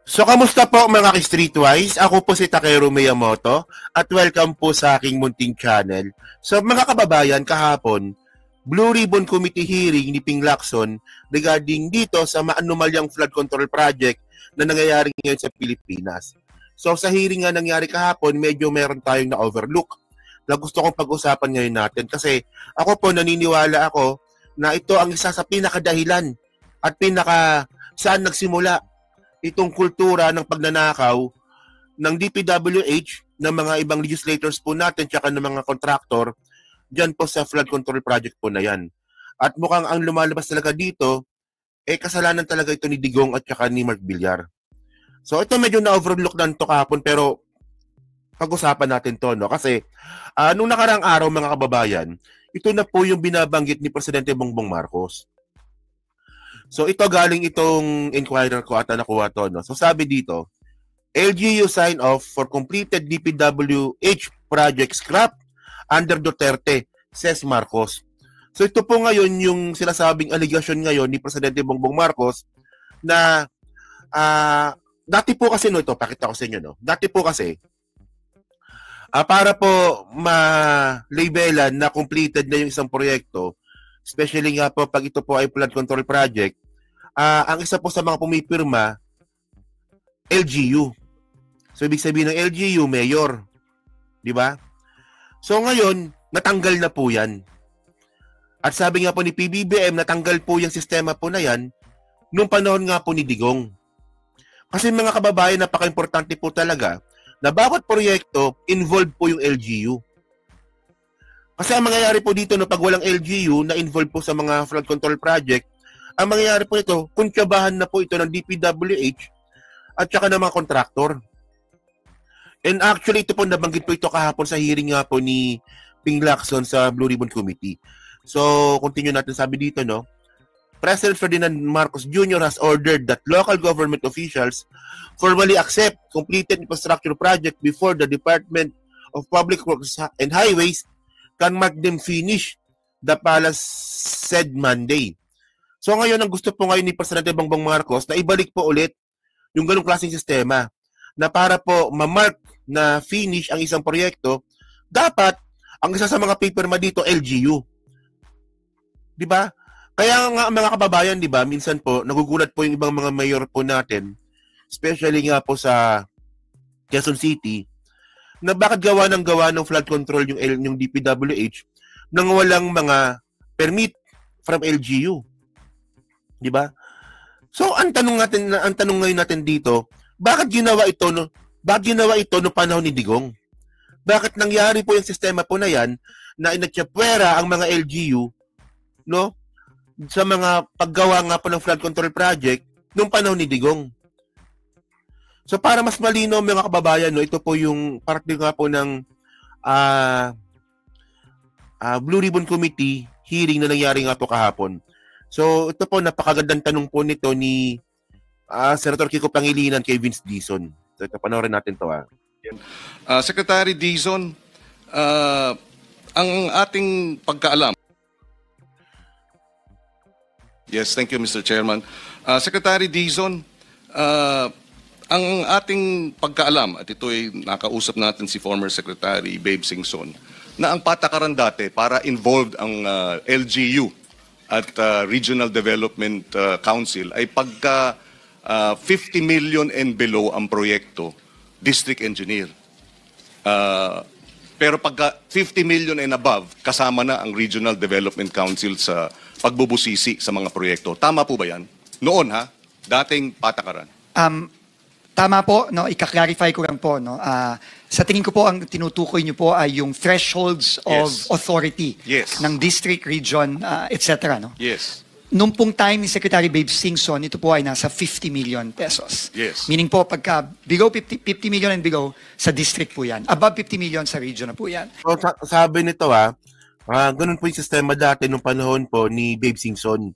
So, kamusta po mga ka-Streetwise? Ako po si Takeru Miyamoto at welcome po sa aking munting channel. So, mga kababayan, kahapon, Blue Ribbon Committee hearing ni Ping Lacson regarding dito sa maanumalyang flood control project na nangyayari ngayon sa Pilipinas. So, sa hearing nga nangyari kahapon, medyo meron tayong na-overlook na gusto kong pag-usapan ngayon natin kasi ako po naniniwala ako na ito ang isa sa pinakadahilan at saan nagsimula itong kultura ng pagnanakaw ng DPWH, ng mga ibang legislators po natin, tsaka ng mga kontraktor, dyan po sa flood control project po na yan. At mukhang ang lumalabas talaga dito, kasalanan talaga ito ni Digong at tsaka ni Mark Villar. So ito medyo na-overlook na ito kahapon, pero pag-usapan natin to, no? Kasi nung nakarang araw mga kababayan, ito na po yung binabanggit ni Presidente Bongbong Marcos. So ito galing itong inquirer ko at nakuha to, no? So sabi dito, LGU sign off for completed DPWH project scrap under Duterte, says Marcos. So ito po ngayon yung sinasabing aligasyon ngayon ni Presidente Bongbong Marcos na dati po kasi, no, ito pakita ko sa inyo, no? Dati po kasi para po ma-labelan na completed na yung isang proyekto, especially nga po pag ito po ay flood control project, ang isa po sa mga pumipirma, LGU. So, ibig sabihin ng LGU, mayor. Di ba? So, ngayon, natanggal na po yan. At sabi nga po ni PBBM, natanggal po yung sistema po na yan nung panahon nga po ni Digong. Kasi mga kababayan, napaka-importante po talaga na bawat proyekto, involved po yung LGU. Kasi ang mangyayari po dito, no, pag walang LGU na involved po sa mga flood control project, ang mangyayari po ito, kuntsabahan na po ito ng DPWH at saka ng mga kontraktor. And actually, ito po, nabanggit po ito kahapon sa hearing nga po ni Ping Lacson sa Blue Ribbon Committee. So, continue natin, sabi dito, no? President Ferdinand Marcos Jr. has ordered that local government officials formally accept completed infrastructure project before the Department of Public Works and Highways can mark them finish, the palace said Monday. So ngayon, ang gusto po ngayon ni Presidente Bongbong Marcos na ibalik po ulit yung ganung klaseng sistema na para po ma-mark na finish ang isang proyekto, dapat ang isa sa mga paperma dito, LGU. Di ba? Kaya nga mga kababayan, di ba, minsan po, nagugulat po yung ibang mga mayor po natin, especially nga po sa Quezon City, na bakit gawa ng flood control yung DPWH nang walang mga permit from LGU. Di ba? So ang tanong ngayon natin dito, bakit ginawa ito no panahon ni Digong? Bakit nangyari po yung sistema po na yan na inatsapwera ang mga LGU, no, sa mga paggawa nga po ng flood control project nung panahon ni Digong? So para mas malino mga kababayan, no, ito po yung parte nga po ng Blue Ribbon Committee hearing na nangyari nga po kahapon. So ito po, napakagandang tanong po nito ni Senator Kiko Pangilinan kay Vince Dizon. So ito, panoorin natin to. Secretary Dizon, ang ating pagkaalam. Yes, thank you Mr. Chairman. Secretary Dizon, ang ating pagkaalam, at ito ay nakausap natin si former Secretary Babe Singson, na ang patakaran dati para involved ang LGU at Regional Development Council ay pagka 50 million and below ang proyekto, district engineer. Pero pagka 50 million and above, kasama na ang Regional Development Council sa pagbubusisi sa mga proyekto. Tama po ba yan? Noon ha? Dating patakaran. Tama po, no, ika-clarify ko lang po, no. Sa tingin ko po ang tinutukoy niyo po ay yung thresholds of authority ng district, region, etc. no. Yes. Nung pong time ni Secretary Babe Singson, ito po ay nasa 50 million pesos. Yes. Meaning po pagka below 50 million and below sa district po yan. Above 50 million sa region na po yan. So, sabi nito ganun po yung sistema dati nung panahon po ni Babe Singson.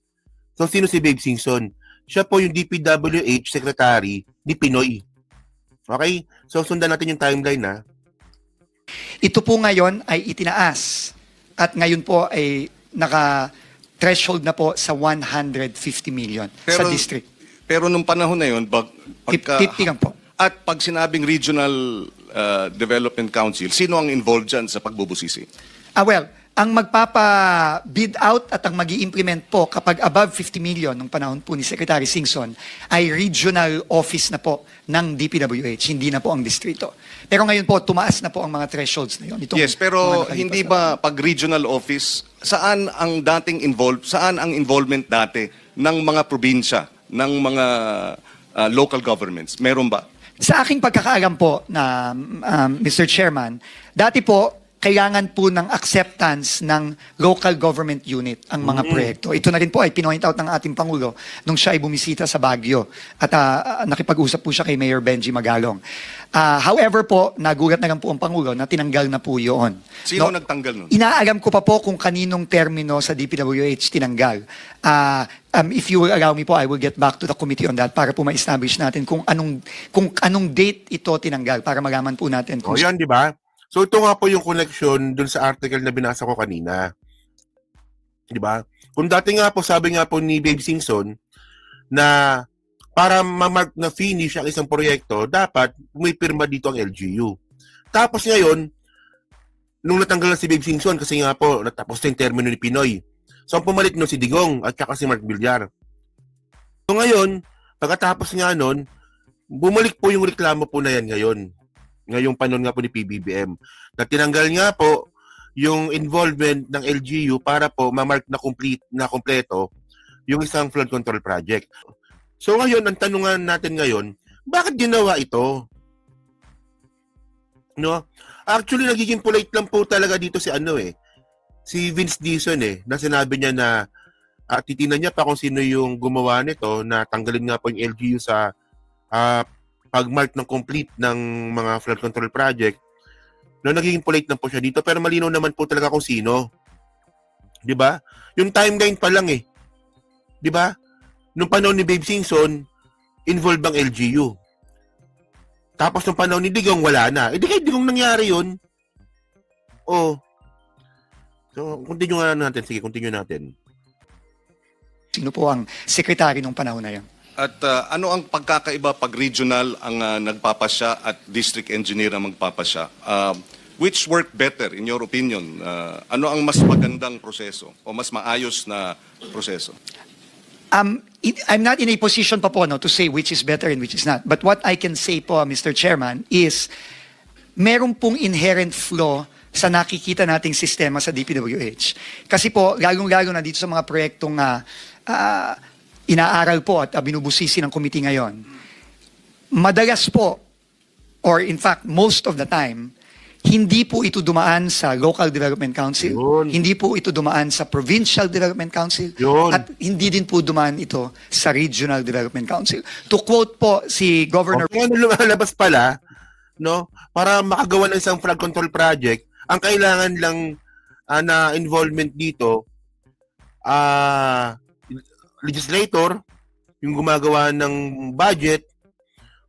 So sino si Babe Singson? Siya po yung DPWH Secretary ni Pinoy. Okay? So, sundan natin yung timeline, Ito po ngayon ay itinaas. At ngayon po ay naka-threshold na po sa 150 million sa district. Pero nung panahon na yun, 50 lang po. At pag sinabing Regional Development Council, sino ang involved dyan sa pagbubusisi? Well, ang magpapa-bid out at ang mag-i-implement po kapag above 50 million nung panahon po ni Secretary Singson ay regional office na po ng DPWH, hindi na po ang distrito. Pero ngayon po, tumaas na po ang mga thresholds na yun. Yes, pero hindi ba pag regional office, saan ang involvement dati ng mga probinsya, ng mga local governments? Meron ba? Sa aking pagkakaalam po na Mr. Chairman, dati po kailangan po ng acceptance ng local government unit ang mga proyekto. Ito na rin po ay pinoint out ng ating Pangulo nung siya ay bumisita sa Baguio at nakipag-usap po siya kay Mayor Benji Magalong. However po, nagulat na lang po ang Pangulo na tinanggal na po yun. Sino nagtanggal nun? Inaalam ko pa po kung kaninong termino sa DPWH tinanggal. If you will allow me po, I will get back to the committee on that para po ma-establish natin kung anong date ito tinanggal para malaman po natin. O yan, di ba? So ito nga po yung connection dun sa article na binasa ko kanina. Di ba? Kung dati nga po, sabi nga po ni Babe Singson na para ma-mark na finish ang isang proyekto, dapat may pirma dito ang LGU. Tapos ngayon, nung natanggal na si Babe Singson, kasi nga po, natapos na yung termino ni Pinoy. So ang pumalit no si Digong at saka si Mark Villar. So ngayon, pagkatapos nga nun, bumalik po yung reklamo po na yan ngayon. Ngayong panon nga po ni PBBM. Na tinanggal nga po yung involvement ng LGU para po ma-mark na kompleto yung isang flood control project. So ngayon, ang tanungan natin ngayon, bakit ginawa ito? No? Actually, nagiging polite lang po talaga dito si Vince Dizon na sinabi niya na titingnan niya pa kung sino yung gumawa nito na tanggalin nga po yung LGU sa pag-mark ng complete ng mga flood control project. No, nagiging polite lang po siya dito pero malinaw naman po talaga kung sino. 'Di ba? Yung timeline pa lang 'Di ba? Nung panahon ni Babe Singson, involved ang LGU. Tapos nung panahon ni Digong, wala na. Di kay Digong nangyari 'yun. Oh. So, continue natin. Sige, continue natin. Sino po ang sekretary nung panahon na 'yon? At ano ang pagkakaiba pag regional ang nagpapasya at district engineer ang magpapasya? Which work better in your opinion? Ano ang mas magandang proseso o mas maayos na proseso? I'm not in a position pa po to say which is better and which is not. But what I can say po, Mr. Chairman, is meron pong inherent flaw sa nakikita nating sistema sa DPWH. Kasi po, lalong-lalo na dito sa mga proyektong inaaral po at binubusisi ng committee ngayon, madalas po, or in fact, most of the time, hindi po ito dumaan sa Local Development Council, hindi po ito dumaan sa Provincial Development Council, at hindi din po dumaan ito sa Regional Development Council. To quote po si Governor... Kung lumalabas pala, no, para makagawa ng isang flood control project, ang kailangan lang na involvement dito, legislator, yung gumagawa ng budget,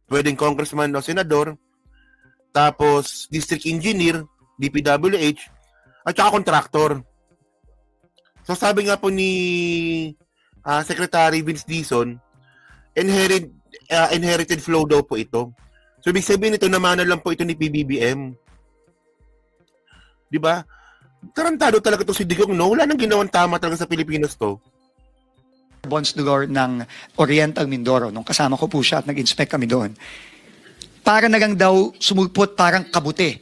pwedeng congressman o senador, tapos district engineer, DPWH, at saka contractor. So sabi nga po ni Secretary Vince Dizon, inherited flow daw po ito. So ibig sabihin ito, namana lang po ito ni PBBM. Di ba? Tarantado talaga ito si Digong, no? Wala nang ginawang tama talaga sa Pilipinas to. Bonsdulor ng Oriental Mindoro, nung kasama ko po siya at nag-inspect kami doon. Para na lang daw sumulpot parang kabuti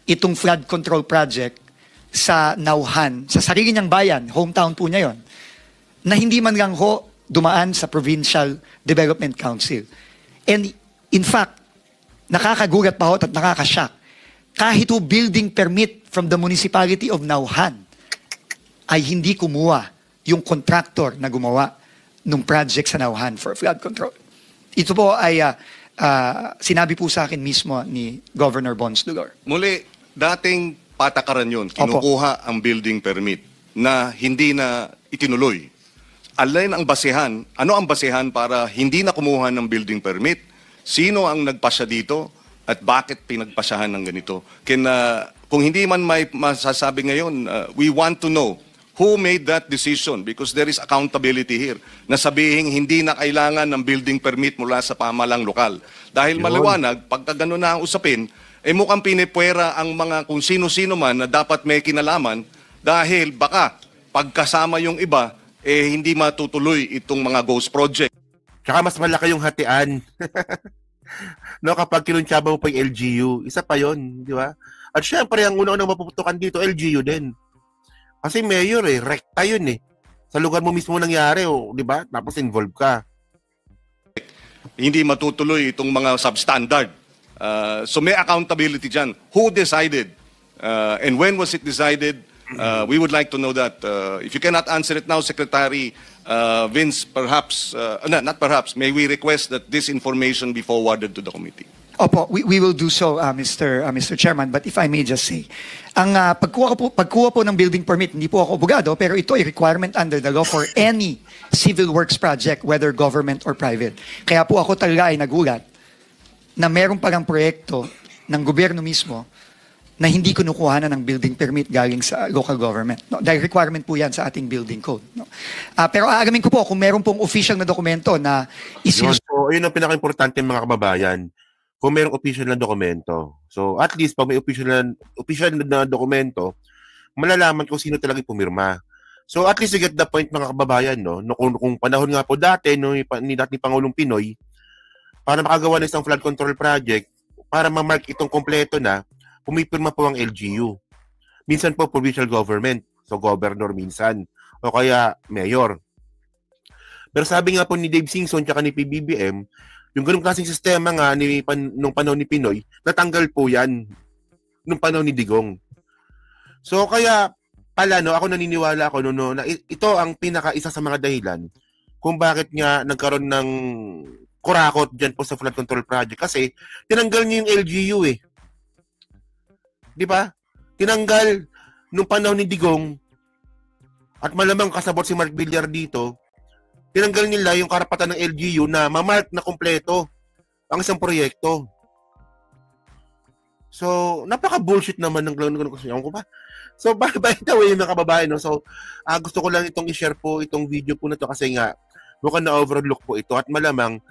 itong flood control project sa Nauhan, sa sarili niyang bayan, hometown po niya yon, na hindi man lang ho dumaan sa Provincial Development Council. And in fact, nakakagulat pa ho at nakakashock, kahit ho building permit from the municipality of Nauhan ay hindi kumuha yung contractor na gumawa nung project sa Nauhan for flood control. Ito po ay sinabi po sa akin mismo ni Governor Bonsdulor. Muli, dating patakaran yun, kinukuha ang building permit na hindi na itinuloy. Alin ang basehan? Ano ang basehan para hindi na kumuha ng building permit? Sino ang nagpasya dito at bakit pinagpasyahan ng ganito? Kung hindi man may masasabi ngayon, we want to know who made that decision? Because there is accountability here. Na sabihin hindi na kailangan ng building permit mula sa pamahalang lokal. Dahil maliwanag, pagka gano'n na ang usapin, mukhang pinipwera ang mga kung sino-sino man na dapat may kinalaman dahil baka pagkasama yung iba, hindi matutuloy itong mga ghost project. Tsaka mas malaki yung hatian. No, kapag kinuntsaba mo pa yung LGU, isa pa yon, di ba? At syempre, ang una-unang mapuputukan dito, LGU din. Kasi mayor rekta yun Sa lugar mo mismo nangyari, di ba? Tapos involved ka. Hindi matutuloy itong mga substandard. So may accountability dyan. Who decided? And when was it decided? We would like to know that. If you cannot answer it now, Secretary Vince, perhaps, not perhaps, may we request that this information be forwarded to the committee? Opo, we will do so, Mr. Chairman. But if I may just say, ang pagkuha po ng building permit, hindi po ako abogado, pero ito ay requirement under the law for any civil works project, whether government or private. Kaya po ako talaga ay nagulat na meron palang proyekto ng gobyerno mismo na hindi kinukuha na ng building permit galing sa local government. No? Dahil requirement po yan sa ating building code. No? Pero aalamin ko po kung meron pong official na dokumento na yun ang pinaka-importante mga kababayan. Kung mayroong official na dokumento. So, at least, pag may official na dokumento, malalaman kung sino talaga pumirma. So, at least, you get the point, mga kababayan, no? Kung panahon nga po dati, ni dating Pangulong Pinoy, para makagawa ng isang flood control project, para ma-mark itong kompleto na, pumipirma po ang LGU. Minsan po, provincial government. So, governor minsan. O kaya, mayor. Pero sabi nga po ni Dave Singson tsaka ni PBBM, yung ganung klaseng sistema nga nung panahon ni Pinoy, natanggal po yan nung panahon ni Digong. So kaya pala ako naniniwala ako na ito ang isa sa mga dahilan kung bakit nga nagkaroon ng kurakot diyan po sa flood control project kasi tinanggal niyo yung LGU Di ba? Tinanggal nung panahon ni Digong at malamang kasabot si Mark Villar dito. Tinanggal nila yung karapatan ng LGU na mamark na kompleto ang isang proyekto. So, napaka-bullshit naman ng ganun ko pa. So, by the way, mga kababayan, so, gusto ko lang itong i-share po, itong video po na to kasi nga, mukhang na-overlook po ito at malamang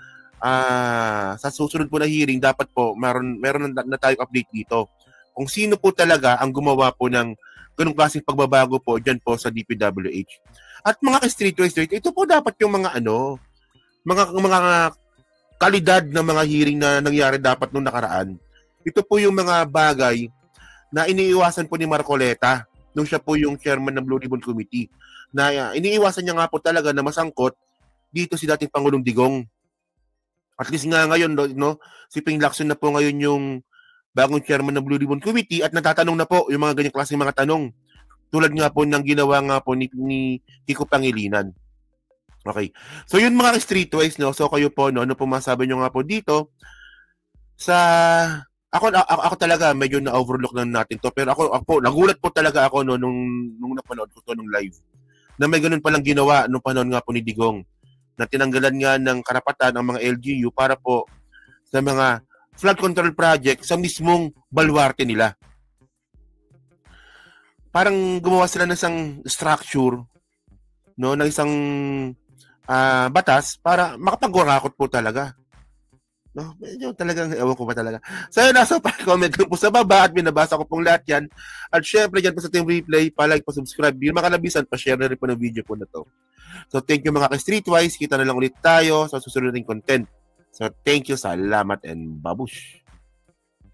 sa susunod po na hearing, dapat po, meron na tayong update dito. Kung sino po talaga ang gumawa po ng ganung klaseng pagbabago po dyan po sa DPWH. At mga ka-street, ito po dapat yung mga mga kalidad na mga hearing na nangyari dapat nung nakaraan. Ito po yung mga bagay na iniiwasan po ni Marcoleta nung siya po yung chairman ng Blue Ribbon Committee. Na iniiwasan niya nga po talaga na masangkot dito si dating Pangulong Digong. At least nga ngayon, si Ping Lacson na po ngayon yung bagong chairman ng Blue Ribbon Committee at natatanong na po yung mga ganyang klaseng mga tanong. Tulad nga po ng ginawa nga po ni Kiko Pangilinan. Okay. So yun mga streetwise, So kayo po, ano po masabi nyo nga po dito sa ako talaga medyo na-overlook na natin to. Pero ako nagulat po talaga ako nung napanood ko to nung live. Na may ganun palang ginawa nung panahon nga po ni Digong. Na tinanggalan nga ng karapatan ang mga LGU para po sa mga flood control project sa mismong baluarte nila. Parang gumawa sila ng isang structure, ng isang batas para makapag-warakot po talaga. Medyo talagang, ewan ko ba talaga. So yun, nasa comment lang po sa baba at binabasa ko pong lahat yan. At syempre, dyan po sa team replay, pa-like, pa-subscribe. Di makalabisan, pa-share na rin po ng video po na to. So thank you mga ka-streetwise. Kita na lang ulit tayo sa susunod ng content. So thank you, salamat, and babush.